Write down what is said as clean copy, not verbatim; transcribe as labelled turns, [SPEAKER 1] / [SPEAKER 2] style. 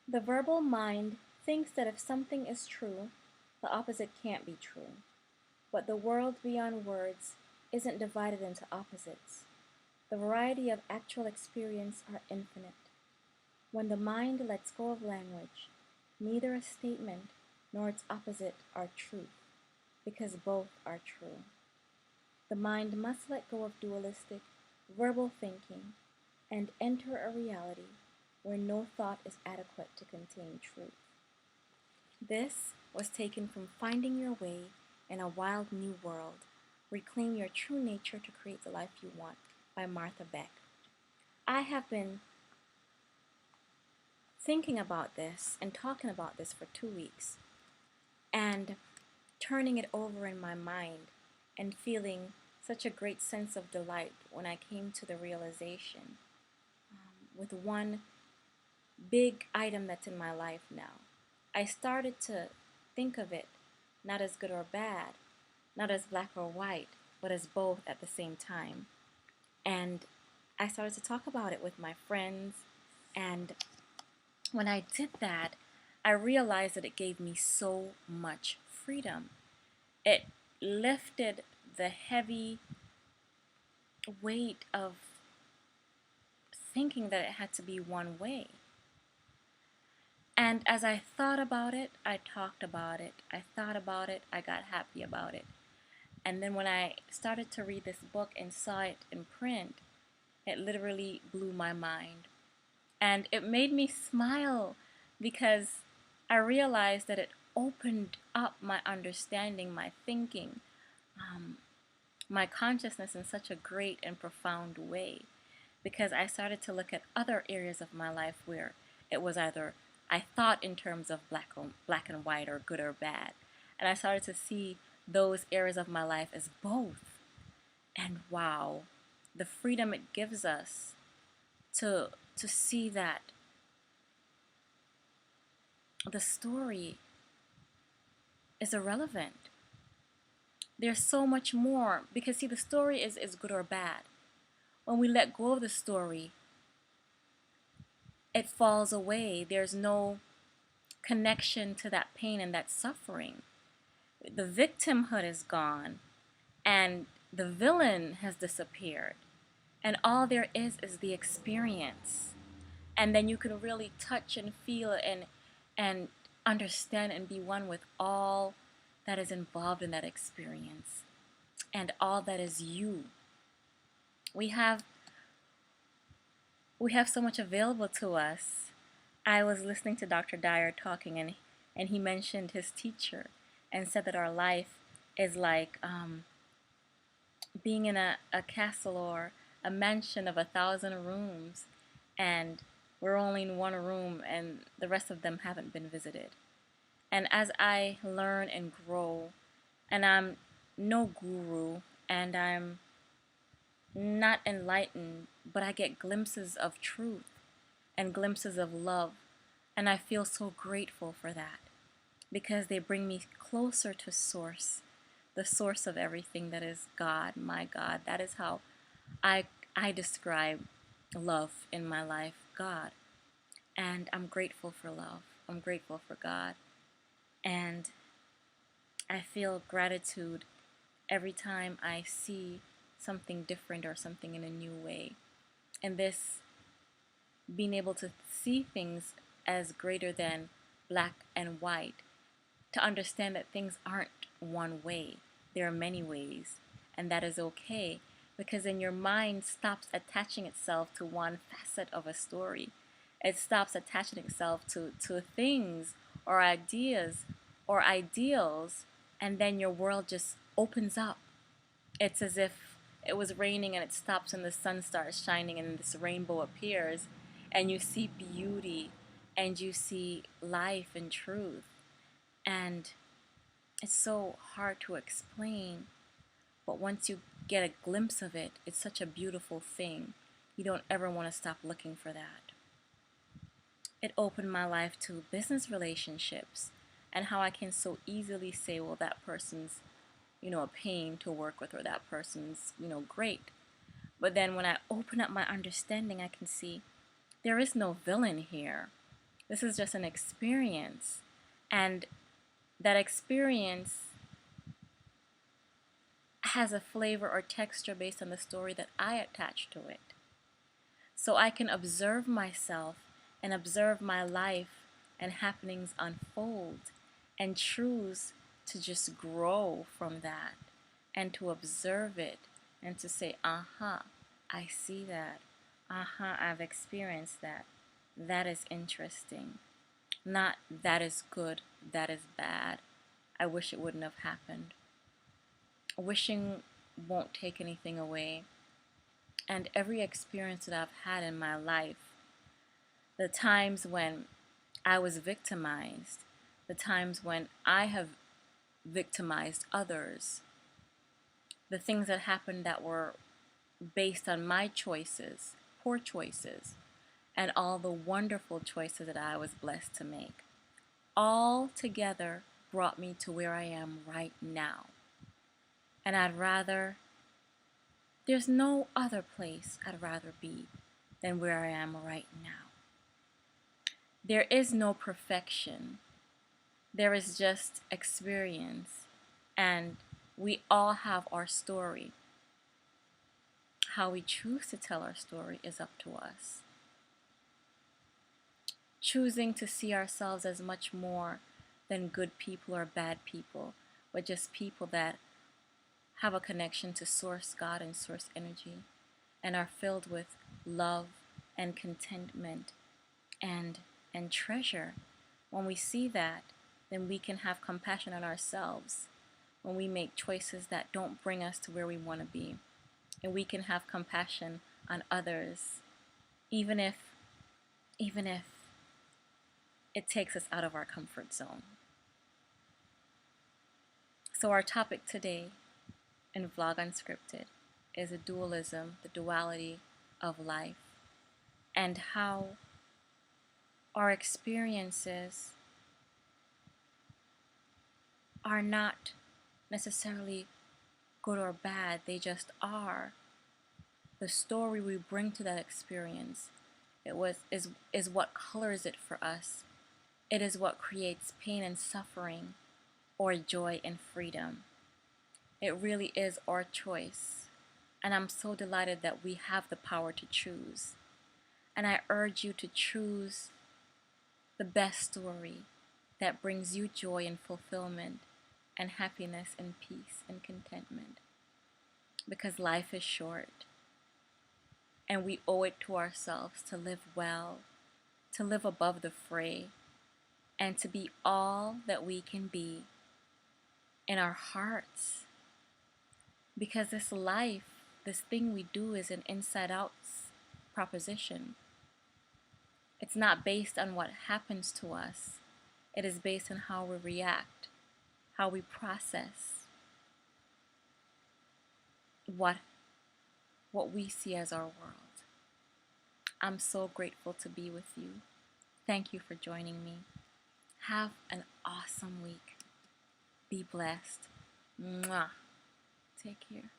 [SPEAKER 1] The verbal mind thinks that if something is true, the opposite can't be true. But the world beyond words isn't divided into opposites. The variety of actual experience are infinite. When the mind lets go of language, neither a statement nor its opposite are truth, because both are true. The mind must let go of dualistic, verbal thinking and enter a reality where no thought is adequate to contain truth. This was taken from Finding Your Way in a Wild New World, Reclaim Your True Nature to Create the Life You Want by Martha Beck. I have been thinking about this and talking about this for 2 weeks and turning it over in my mind and feeling such a great sense of delight when I came to the realization with one big item that's in my life now. I started to think of it not as good or bad, not as black or white, but as both at the same time. And I started to talk about it with my friends. And when I did that, I realized that it gave me so much freedom. It lifted the heavy weight of thinking that it had to be one way. And as I thought about it, I talked about it. I thought about it, I got happy about it. And then when I started to read this book and saw it in print, it literally blew my mind. And it made me smile because I realized that it opened up my understanding, my thinking, my consciousness in such a great and profound way. Because I started to look at other areas of my life where it was either I thought in terms of black and white or good or bad. And I started to see those areas of my life as both. And wow, the freedom it gives us to see that the story is irrelevant. There's so much more because see the story is good or bad. When we let go of the story, it falls away. There's no connection to that pain and that suffering. The victimhood is gone and the villain has disappeared. And all there is the experience. And then you can really touch and feel and understand and be one with all that is involved in that experience and all that is you. We have so much available to us. I was listening to Dr. Dyer talking and he mentioned his teacher and said that our life is like being in a castle or a mansion of 1,000 rooms and we're only in one room and the rest of them haven't been visited. And as I learn and grow, and I'm no guru and I'm not enlightened, but I get glimpses of truth and glimpses of love. And I feel so grateful for that because they bring me closer to source, the source of everything that is God, my God. That is how I describe love in my life, God. And I'm grateful for love. I'm grateful for God. And I feel gratitude every time I see something different or something in a new way. And this being able to see things as greater than black and white, to understand that things aren't one way. There are many ways, and that is okay because then your mind stops attaching itself to one facet of a story. It stops attaching itself to things or ideas or ideals, and then your world just opens up. It's as if it was raining and it stops and the sun starts shining and this rainbow appears and you see beauty and you see life and truth. And it's so hard to explain, but once you get a glimpse of it, it's such a beautiful thing. You don't ever want to stop looking for that. It opened my life to business relationships and how I can so easily say, well, that person's, a pain to work with or that person's, great. But then when I open up my understanding, I can see there is no villain here. This is just an experience. And that experience has a flavor or texture based on the story that I attach to it. So I can observe myself and observe my life and happenings unfold and choose to just grow from that and to observe it and to say, I see that. I've experienced that. That is interesting. Not that is good, that is bad. I wish it wouldn't have happened. Wishing won't take anything away. And every experience that I've had in my life, the times when I was victimized, the times when I have victimized others, the things that happened that were based on my choices, poor choices, and all the wonderful choices that I was blessed to make, all together brought me to where I am right now. And there's no other place I'd rather be than where I am right now. There is no perfection. There is just experience. And we all have our story. How we choose to tell our story is up to us. Choosing to see ourselves as much more than good people or bad people, but just people that have a connection to Source God and Source energy and are filled with love and contentment and treasure. When we see that, then we can have compassion on ourselves when we make choices that don't bring us to where we want to be. And we can have compassion on others, even if it takes us out of our comfort zone. So our topic today in Vlog Unscripted is a dualism, the duality of life, and how our experiences are not necessarily good or bad, they just are. The story we bring to that experience is what colors it for us. It is what creates pain and suffering or joy and freedom. It really is our choice. And I'm so delighted that we have the power to choose. And I urge you to choose the best story that brings you joy and fulfillment and happiness and peace and contentment. Because life is short. And we owe it to ourselves to live well, to live above the fray, and to be all that we can be in our hearts. Because this life, this thing we do, is an inside-out proposition. It's not based on what happens to us. It is based on how we react, how we process what we see as our world. I'm so grateful to be with you. Thank you for joining me. Have an awesome week. Be blessed. Mwah. Take care.